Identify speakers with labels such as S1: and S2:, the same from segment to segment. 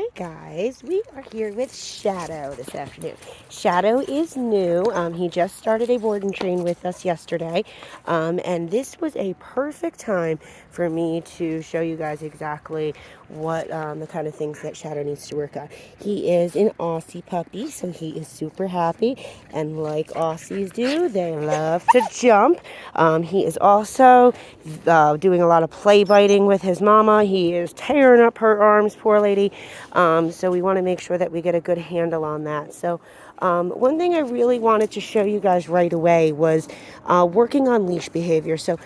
S1: Hey guys, we are here with Shadow this afternoon. Shadow is new. He just started a board and train with us yesterday. And this was a perfect time for me to show you guys exactly what the kind of things that Shadow needs to work on. He is an Aussie puppy, so he is super happy. And like Aussies do, they love to jump. He is also doing a lot of play biting with his mama. He is tearing up her arms, poor lady. So we want to make sure that we get a good handle on that. So one thing I really wanted to show you guys right away was working on leash behavior. So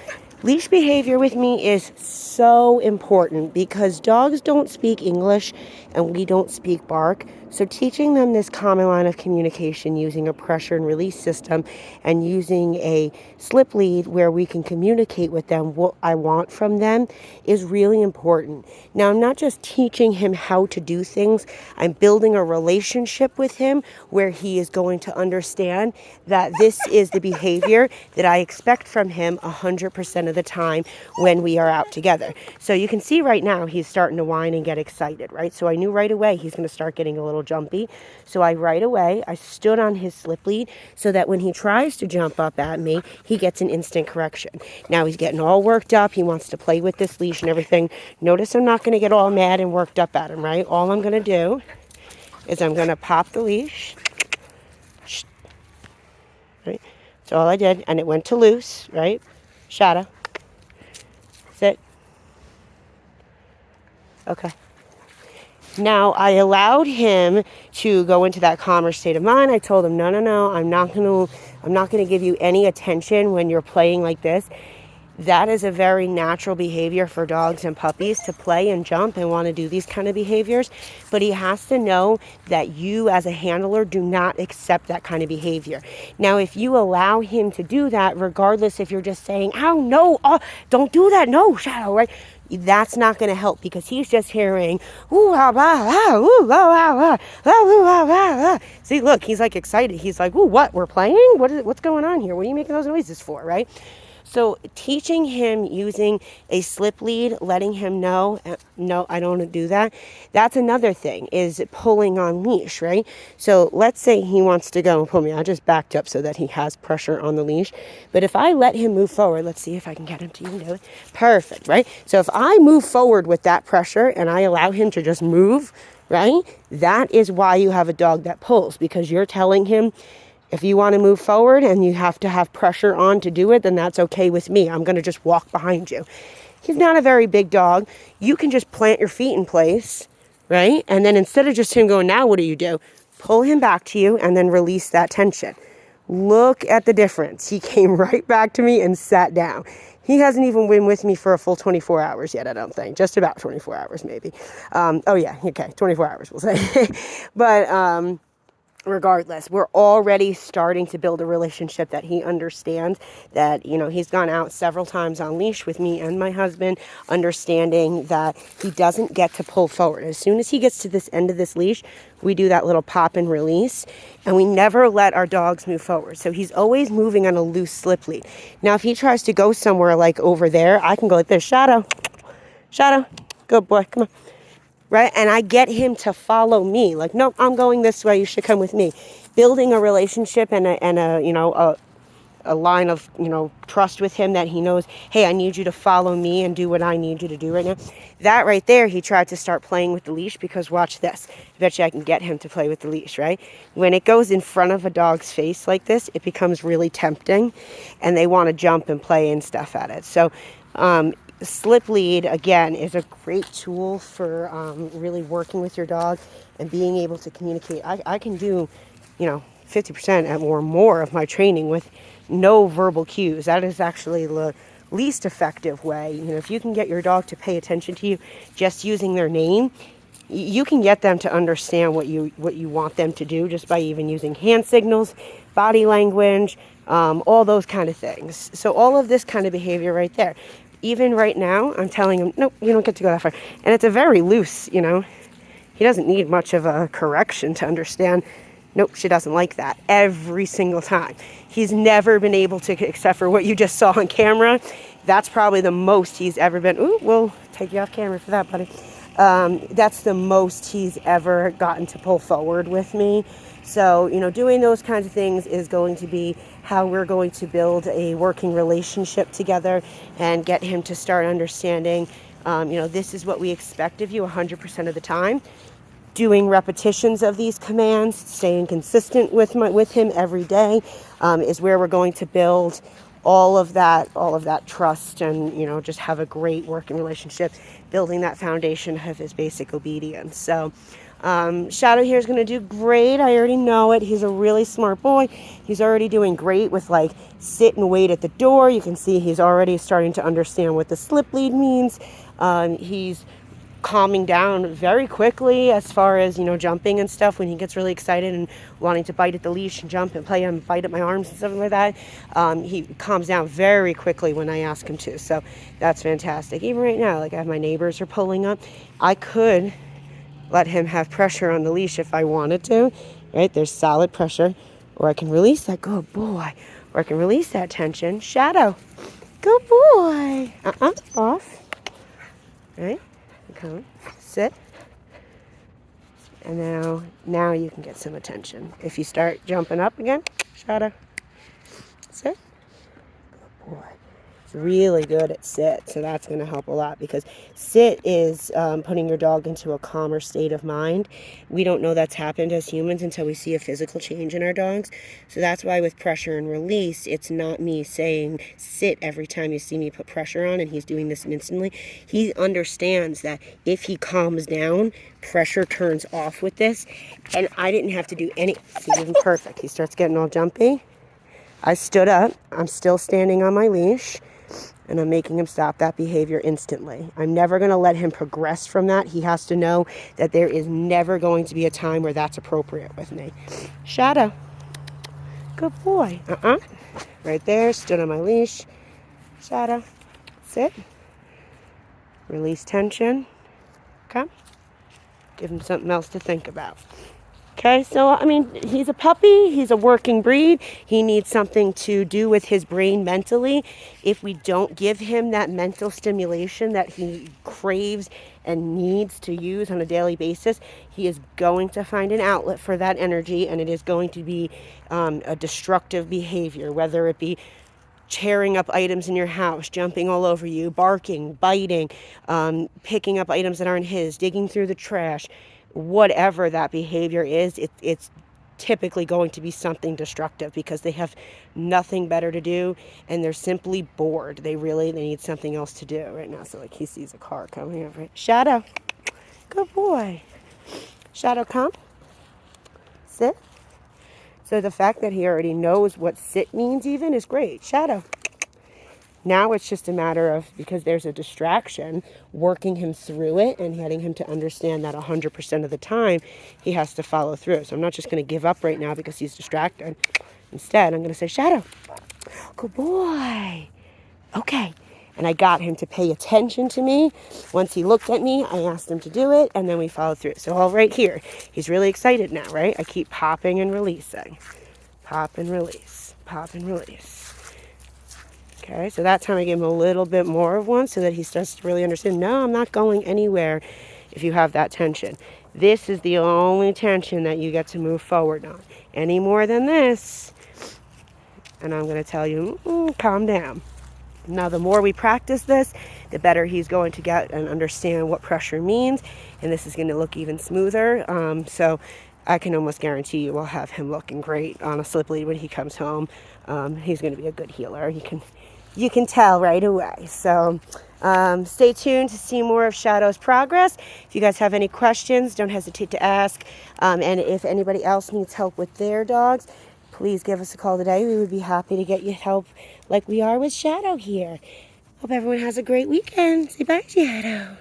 S1: leash behavior with me is so important because dogs don't speak English and we don't speak bark. So teaching them this common line of communication using a pressure and release system and using a slip lead where we can communicate with them what I want from them is really important. Now, I'm not just teaching him how to do things. I'm building a relationship with him where he is going to understand that this is the behavior that I expect from him 100% of the time when we are out together. So you can see right now he's starting to whine and get excited, right? So I knew right away he's going to start getting a little jumpy. So I stood on his slip lead so that when he tries to jump up at me, he gets an instant correction. Now he's getting all worked up. He wants to play with this leash and everything. Notice I'm not going to get all mad and worked up at him, right? All I'm going to do is I'm going to pop the leash. Right? That's all I did. And it went to loose, right? Shadow. Sit. Okay. Now, I allowed him to go into that calmer state of mind. I told him, no, I'm not going to give you any attention when you're playing like this. That is a very natural behavior for dogs and puppies to play and jump and want to do these kind of behaviors. But he has to know that you as a handler do not accept that kind of behavior. Now, if you allow him to do that, regardless if you're just saying, oh, no, don't do that. No, Shadow, right? That's not going to help because he's just hearing, ooh, ah, ah, ooh, ah, ah, ah. See, look, he's like excited. He's like, ooh, what? We're playing? What's going on here? What are you making those noises for, right? So teaching him using a slip lead, letting him know, no, I don't want to do that. That's another thing, is pulling on leash, right? So let's say he wants to go and pull me. I just backed up so that he has pressure on the leash. But if I let him move forward, let's see if I can get him to even do it. Perfect, right? So if I move forward with that pressure and I allow him to just move, right? That is why you have a dog that pulls, because you're telling him, if you want to move forward and you have to have pressure on to do it, then that's okay with me. I'm going to just walk behind you. He's not a very big dog. You can just plant your feet in place, right? And then instead of just him going, now what do? Pull him back to you and then release that tension. Look at the difference. He came right back to me and sat down. He hasn't even been with me for a full 24 hours yet, I don't think. Just about 24 hours maybe. 24 hours we'll say. But regardless, we're already starting to build a relationship that he understands that, he's gone out several times on leash with me and my husband, understanding that he doesn't get to pull forward. As soon as he gets to this end of this leash, we do that little pop and release, and we never let our dogs move forward. So he's always moving on a loose slip lead. Now, if he tries to go somewhere like over there, I can go like this, Shadow, good boy, come on. Right? And I get him to follow me. Like, no, I'm going this way. You should come with me. Building a relationship and a line of, trust with him that he knows, hey, I need you to follow me and do what I need you to do right now. That right there, he tried to start playing with the leash because watch this. I bet you I can get him to play with the leash, right? When it goes in front of a dog's face like this, it becomes really tempting and they want to jump and play and stuff at it. So, slip lead, again, is a great tool for really working with your dog and being able to communicate. I can do, 50% or more of my training with no verbal cues. That is actually the least effective way. If you can get your dog to pay attention to you just using their name, you can get them to understand what you want them to do just by even using hand signals, body language, all those kind of things. So all of this kind of behavior right there. Even right now, I'm telling him, nope, you don't get to go that far. And it's a very loose, he doesn't need much of a correction to understand, nope, she doesn't like that every single time. He's never been able to, except for what you just saw on camera. That's probably the most he's ever been. Ooh, we'll take you off camera for that, buddy. That's the most he's ever gotten to pull forward with me. So, doing those kinds of things is going to be how we're going to build a working relationship together and get him to start understanding, this is what we expect of you 100% of the time. Doing repetitions of these commands, staying consistent with him every day, is where we're going to build all of that trust, and just have a great working relationship, building that foundation of his basic obedience. So Shadow here is going to do great. I already know it. He's a really smart boy. He's already doing great with sit and wait at the door. You can see he's already starting to understand what the slip lead means. He's calming down very quickly as far as jumping and stuff. When he gets really excited and wanting to bite at the leash and jump and play and bite at my arms and stuff like that, he calms down very quickly when I ask him to. So that's fantastic. Even right now, I have my neighbors are pulling up. I could let him have pressure on the leash if I wanted to, right? There's solid pressure, or I can release that. Good boy. Or I can release that tension. Shadow. Good boy. Off. Right? Come, sit, and now you can get some attention. If you start jumping up again, Shadow, sit. Good boy. It's really good at sit, so that's going to help a lot, because sit is putting your dog into a calmer state of mind. We don't know that's happened as humans until we see a physical change in our dogs. So that's why with pressure and release, it's not me saying sit every time you see me put pressure on, and he's doing this instantly. He understands that if he calms down, pressure turns off with this, and I didn't have to do any. He's even perfect. He starts getting all jumpy. I stood up. I'm still standing on my leash, and I'm making him stop that behavior instantly. I'm never going to let him progress from that. He has to know that there is never going to be a time where that's appropriate with me. Shadow. Good boy. Right there. Stood on my leash. Shadow. Sit. Release tension. Okay. Give him something else to think about. Okay, so, he's a puppy. He's a working breed. He needs something to do with his brain mentally. If we don't give him that mental stimulation that he craves and needs to use on a daily basis, he is going to find an outlet for that energy, and it is going to be a destructive behavior, whether it be tearing up items in your house, jumping all over you, barking, biting, picking up items that aren't his, digging through the trash. Whatever that behavior is, it's typically going to be something destructive, because they have nothing better to do and they're simply bored. They need something else to do right now. So he sees a car coming over. Shadow. Good boy. Shadow, come. Sit. So the fact that he already knows what sit means even is great. Shadow. Now it's just a matter of, because there's a distraction, working him through it and getting him to understand that 100% of the time he has to follow through. So I'm not just going to give up right now because he's distracted. Instead, I'm going to say, Shadow, good boy. Okay. And I got him to pay attention to me. Once he looked at me, I asked him to do it, and then we followed through. So all right here, he's really excited now, right? I keep popping and releasing. Pop and release. Pop and release. Okay, so that time I give him a little bit more of one so that he starts to really understand, no, I'm not going anywhere if you have that tension. This is the only tension that you get to move forward on. Any more than this, and I'm going to tell you, calm down. Now, the more we practice this, the better he's going to get and understand what pressure means, and this is going to look even smoother. So I can almost guarantee you we'll have him looking great on a slip lead when he comes home. He's going to be a good healer. You can tell right away. So stay tuned to see more of Shadow's progress. If you guys have any questions, don't hesitate to ask. And if anybody else needs help with their dogs, please give us a call today. We would be happy to get you help like we are with Shadow here. Hope everyone has a great weekend. Say bye, Shadow.